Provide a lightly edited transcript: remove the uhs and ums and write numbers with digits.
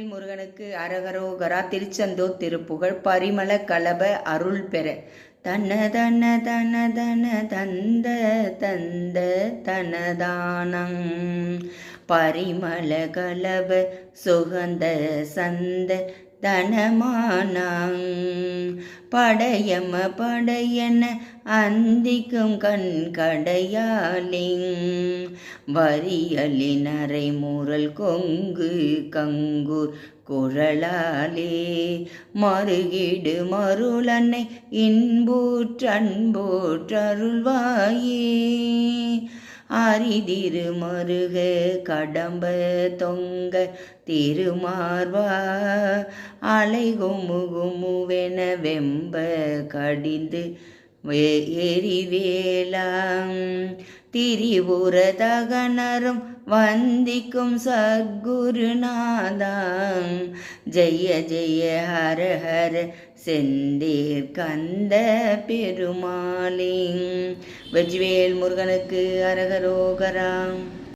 முருகனுக்கு அரகரோகரா. திருச்செந்தூர் திருப்புகழ். பரிமள கலப அருள் பெற தன தன தன தன தந்த தந்த தனதானங் பரிமள கலப சுகந்த சந்த தனமானங் படையம படையன அந்திக்கும் கண் கடையாலிங் வரியலின் அரை முரல் கொங்கு கங்கூர் குழலாலே மறுகிடு மருளன்னை இன்பூற்றன்போற்றருள்வாயே அரிதிரு மருக கடம்ப தொங்க திருமார்வா அலைகுமுகுமுவென வெம்ப கடிந்து எரிவேலாம் திரிபுர தகனரும் வந்திக்கும் சத்குருநாதாம் ஜெய ஜெய ஹர ஹர செந்தேர் கந்த பெருமாளிங். வெற்றிவேல் முருகனுக்கு அரகரோகராம்.